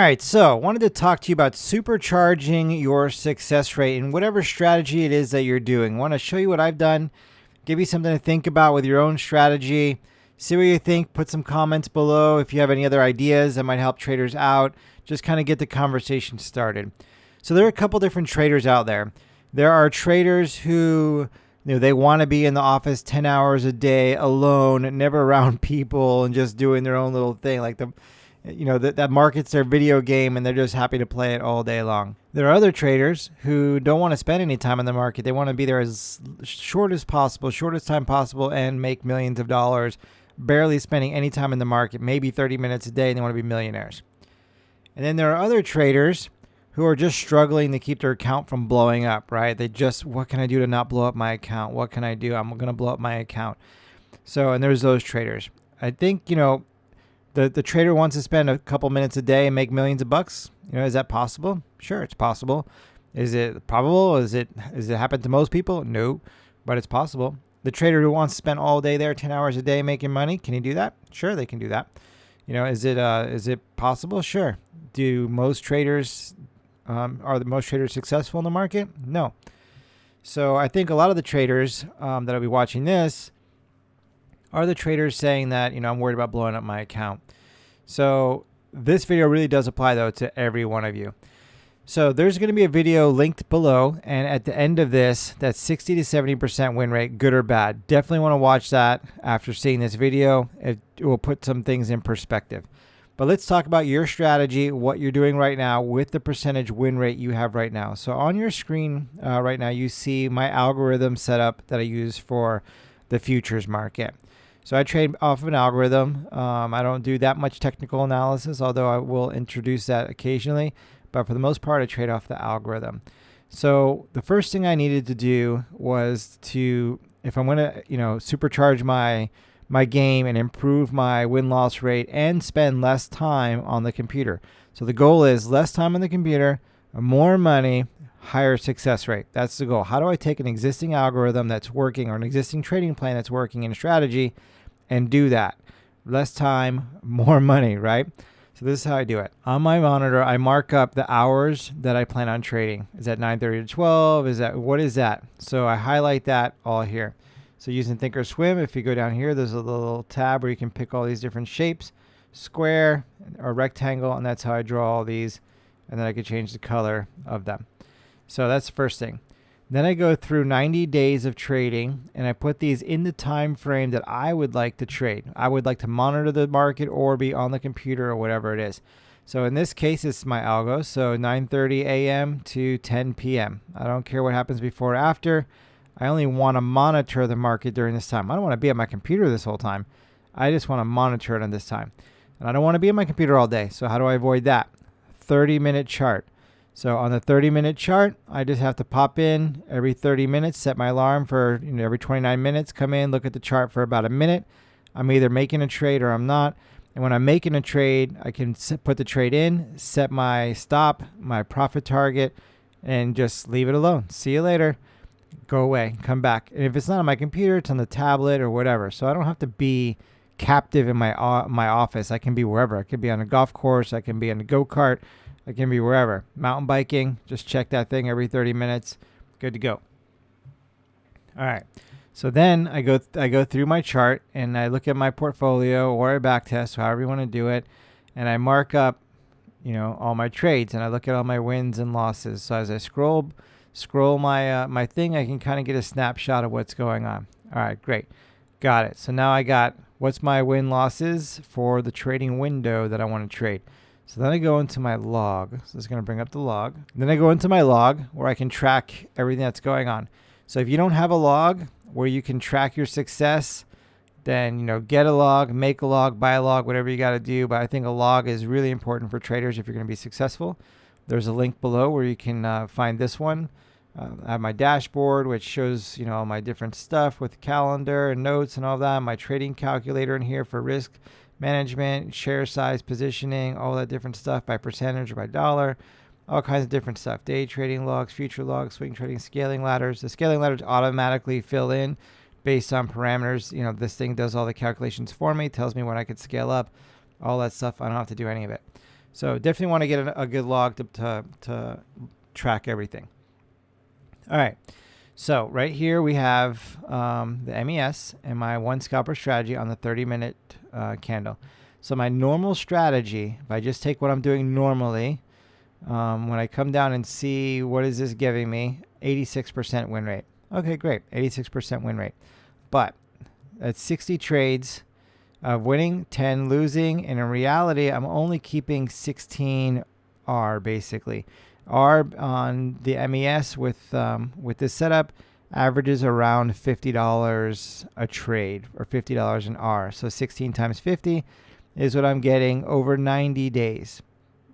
right, so wanted to talk to you about supercharging your success rate in whatever strategy it is that you're doing. Want to show you what I've done, give you something to think about with your own strategy. See what you think. Put some comments below if you have any other ideas that might help traders out. Just kind of get the conversation started. So there are a couple different traders out there. There are traders who they want to be in the office 10 hours a day alone, never around people, and just doing their own little thing. Like that market's their video game and they're just happy to play it all day long. There are other traders who don't want to spend any time in the market. They want to be there as shortest time possible, and make millions of dollars, barely spending any time in the market, maybe 30 minutes a day, and they want to be millionaires. And then there are other traders who are just struggling to keep their account from blowing up, right? What can I do to not blow up my account? What can I do? I'm going to blow up my account. And there's those traders. I think, the trader wants to spend a couple minutes a day and make millions of bucks. Is that possible? Sure, it's possible. Is it probable? Does it happen to most people? No, but it's possible. The trader who wants to spend all day there, 10 hours a day making money, can he do that? Sure, they can do that. Is it possible? Sure. Do most traders are the most traders successful in the market? No. So I think a lot of the traders that'll be watching this are the traders saying that, I'm worried about blowing up my account. So this video really does apply, though, to every one of you. So there's going to be a video linked below, and at the end of this, that's 60 to 70% win rate, good or bad. Definitely want to watch that after seeing this video. It will put some things in perspective. But let's talk about your strategy, what you're doing right now with the percentage win rate you have right now. So on your screen right now, you see my algorithm setup that I use for the futures market. So I trade off of an algorithm. I don't do that much technical analysis, although I will introduce that occasionally. But for the most part, I trade off the algorithm. So the first thing I needed to do was if I'm going to, supercharge my game and improve my win-loss rate and spend less time on the computer. So the goal is less time on the computer, more money, higher success rate. That's the goal. How do I take an existing algorithm that's working or an existing trading plan that's working in a strategy and do that? Less time, more money, right? So this is how I do it. On my monitor, I mark up the hours that I plan on trading. Is that 9:30 to 12? What is that? So I highlight that all here. So using Thinkorswim, if you go down here, there's a little tab where you can pick all these different shapes, square or rectangle, and that's how I draw all these. And then I could change the color of them. So that's the first thing. Then I go through 90 days of trading, and I put these in the time frame that I would like to trade. I would like to monitor the market or be on the computer or whatever it is. So in this case, it's my algo. So 9:30 a.m. to 10 p.m. I don't care what happens before or after. I only want to monitor the market during this time. I don't want to be at my computer this whole time. I just want to monitor it on this time. And I don't want to be at my computer all day. So how do I avoid that? 30-minute chart. So on the 30-minute chart, I just have to pop in every 30 minutes, set my alarm for every 29 minutes, come in, look at the chart for about a minute. I'm either making a trade or I'm not. And when I'm making a trade, I can put the trade in, set my stop, my profit target, and just leave it alone. See you later. Go away, come back. And if it's not on my computer, it's on the tablet or whatever. So I don't have to be captive in my office. I can be wherever. I could be on a golf course. I can be on a go-kart. I can be wherever. Mountain biking, just check that thing every 30 minutes. Good to go. All right. So then I go through my chart and I look at my portfolio or a back test, however you want to do it, and I mark up, all my trades, and I look at all my wins and losses. So as I scroll my thing, I can kind of get a snapshot of what's going on. All right, great. Got it. So now I got what's my win losses for the trading window that I want to trade. So then I go into my log. So it's going to bring up the log. Then I go into my log where I can track everything that's going on. So if you don't have a log where you can track your success, then, get a log, make a log, buy a log, whatever you got to do. But I think a log is really important for traders if you're going to be successful. There's a link below where you can find this one. I have my dashboard, which shows, all my different stuff with calendar and notes and all that. My trading calculator in here for risk management, share size, positioning, all that different stuff by percentage or by dollar, all kinds of different stuff. Day trading logs, future logs, swing trading, scaling ladders. The scaling ladders automatically fill in based on parameters. This thing does all the calculations for me, tells me when I could scale up, all that stuff. I don't have to do any of it. So definitely want to get a good log to track everything. All right. So right here we have the MES and my one scalper strategy on the 30-minute candle. So my normal strategy, if I just take what I'm doing normally, when I come down and see what is this giving me, 86% win rate. Okay, great, 86% win rate. But that's 60 trades of winning, 10 losing, and in reality, I'm only keeping 16 R basically. R on the MES with this setup averages around $50 a trade, or $50 an R. So 16 times 50 is what I'm getting over 90 days.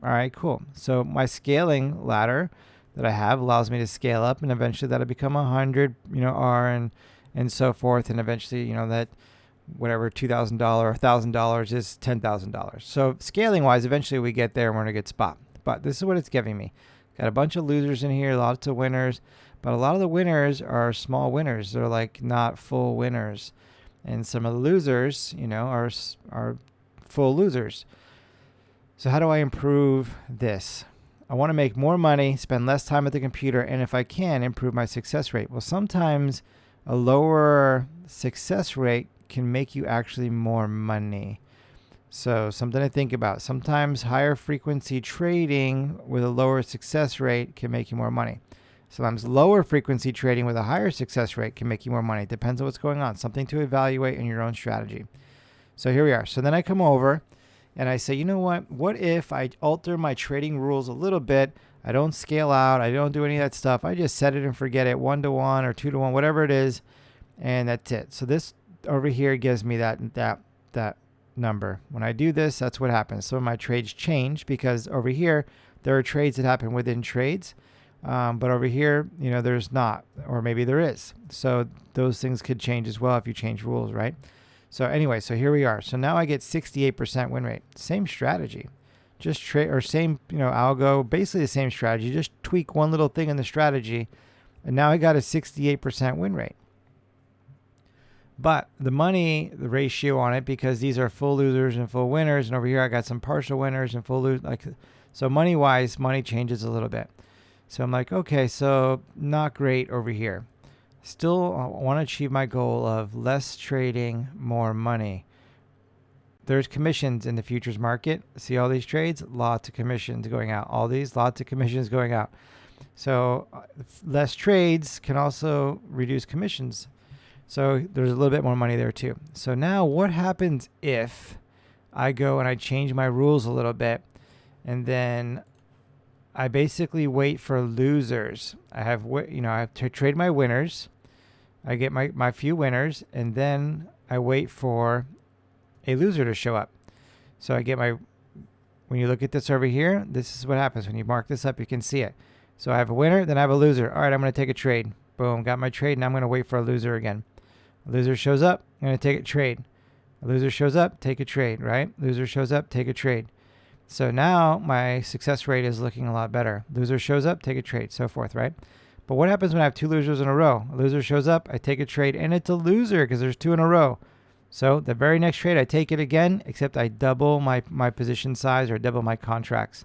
All right, cool. So my scaling ladder that I have allows me to scale up, and eventually that'll become 100, R and so forth, and eventually, that whatever $2,000 or $1,000 is $10,000. So scaling wise, eventually we get there and we're in a good spot. But this is what it's giving me. Got a bunch of losers in here, lots of winners, but a lot of the winners are small winners. They're like not full winners, and some of the losers, are full losers. So how do I improve this? I want to make more money, spend less time at the computer, and if I can, improve my success rate. Well, sometimes a lower success rate can make you actually more money. So something to think about. Sometimes higher frequency trading with a lower success rate can make you more money. Sometimes lower frequency trading with a higher success rate can make you more money. Depends on what's going on. Something to evaluate in your own strategy. So here we are. So then I come over and I say, you know what? What if I alter my trading rules a little bit? I don't scale out. I don't do any of that stuff. I just set it and forget it, 1-to-1 or 2-to-1, whatever it is, and that's it. So this over here gives me that number. When I do this, that's what happens. So my trades change because over here there are trades that happen within trades, but over here, there's not, or maybe there is. So those things could change as well if you change rules, right? So anyway, so here we are. So now I get 68% win rate. Same strategy, just trade, or same, algo, basically the same strategy. Just tweak one little thing in the strategy, and now I got a 68% win rate. But the ratio on it, because these are full losers and full winners, and over here I got some partial winners and full losers. So money wise, money changes a little bit. So I'm like, okay, so not great over here. Still, I want to achieve my goal of less trading, more money. There's commissions in the futures market. See all these trades? Lots of commissions going out. All these, lots of commissions going out. So less trades can also reduce commissions. So there's a little bit more money there too. So now what happens if I go and I change my rules a little bit, and then I basically wait for losers? I have to trade my winners. I get my few winners, and then I wait for a loser to show up. So I get when you look at this over here, this is what happens. When you mark this up, you can see it. So I have a winner, then I have a loser. All right, I'm going to take a trade. Boom, got my trade, and I'm going to wait for a loser again. A loser shows up, I'm going to take a trade. A loser shows up, take a trade, right? Loser shows up, take a trade. So now my success rate is looking a lot better. Loser shows up, take a trade, so forth, right? But what happens when I have two losers in a row? A loser shows up, I take a trade, and it's a loser because there's two in a row. So the very next trade, I take it again, except I double my position size or double my contracts.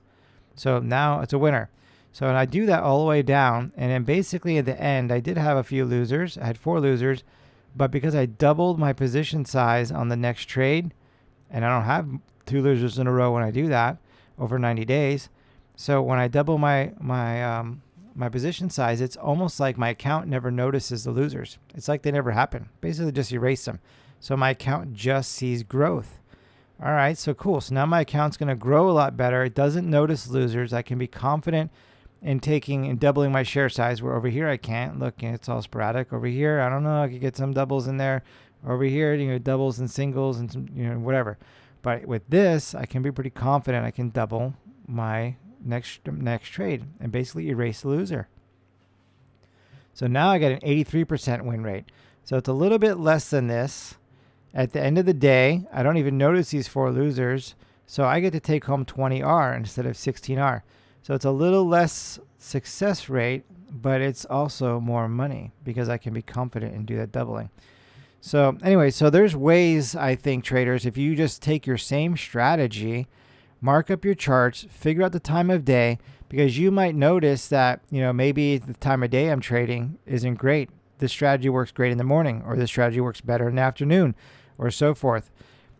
So now it's a winner. So and I do that all the way down, and then basically at the end, I did have a few losers. I had 4 losers, but because I doubled my position size on the next trade, and I don't have 2 losers in a row when I do that over 90 days. So when I double my position size, it's almost like my account never notices the losers. It's like they never happen. Basically just erase them. So my account just sees growth. All right, so cool. So now my account's going to grow a lot better. It doesn't notice losers. I can be confident in taking and doubling my share size, where over here I can't. Look, it's all sporadic. Over here, I don't know, I could get some doubles in there. Over here, doubles and singles and some, whatever. But with this, I can be pretty confident I can double my next trade and basically erase the loser. So now I got an 83% win rate. So it's a little bit less than this. At the end of the day, I don't even notice these 4 losers. So I get to take home 20R instead of 16R. So it's a little less success rate, but it's also more money because I can be confident and do that doubling. So anyway, so there's ways, I think, traders, if you just take your same strategy mark up your charts, figure out the time of day, because you might notice that, maybe the time of day I'm trading isn't great. This strategy works great in the morning, or this strategy works better in the afternoon, or so forth.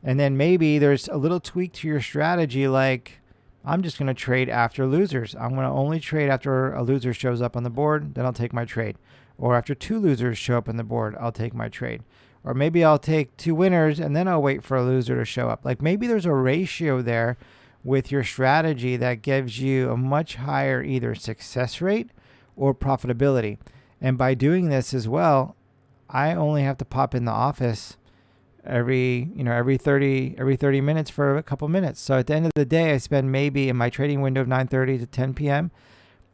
And then maybe there's a little tweak to your strategy, like I'm just going to trade after losers. I'm going to only trade after a loser shows up on the board, then I'll take my trade. Or after 2 losers show up on the board, I'll take my trade. Or maybe I'll take 2 winners and then I'll wait for a loser to show up. Like maybe there's a ratio there with your strategy that gives you a much higher either success rate or profitability. And by doing this as well, I only have to pop in the office every 30 minutes for a couple minutes. So at the end of the day, I spend maybe in my trading window of 9:30 to 10 p.m.,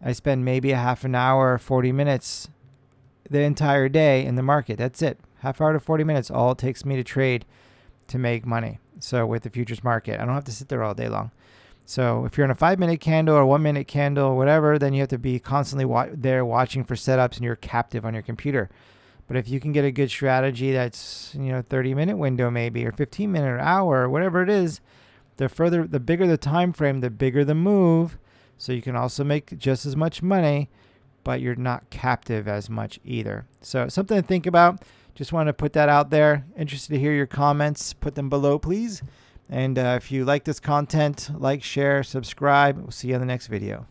I spend maybe a half an hour, 40 minutes the entire day in the market. That's it. Half hour to 40 minutes, all it takes me to trade to make money. So with the futures market, I don't have to sit there all day long. So if you're in a 5-minute candle or 1-minute candle or whatever, then you have to be constantly there watching for setups and you're captive on your computer. But if you can get a good strategy that's, 30-minute window maybe, or 15-minute or hour, or whatever it is, the bigger the time frame, the bigger the move. So you can also make just as much money, but you're not captive as much either. So something to think about. Just want to put that out there. Interested to hear your comments. Put them below, please. And if you like this content, like, share, subscribe. We'll see you on the next video.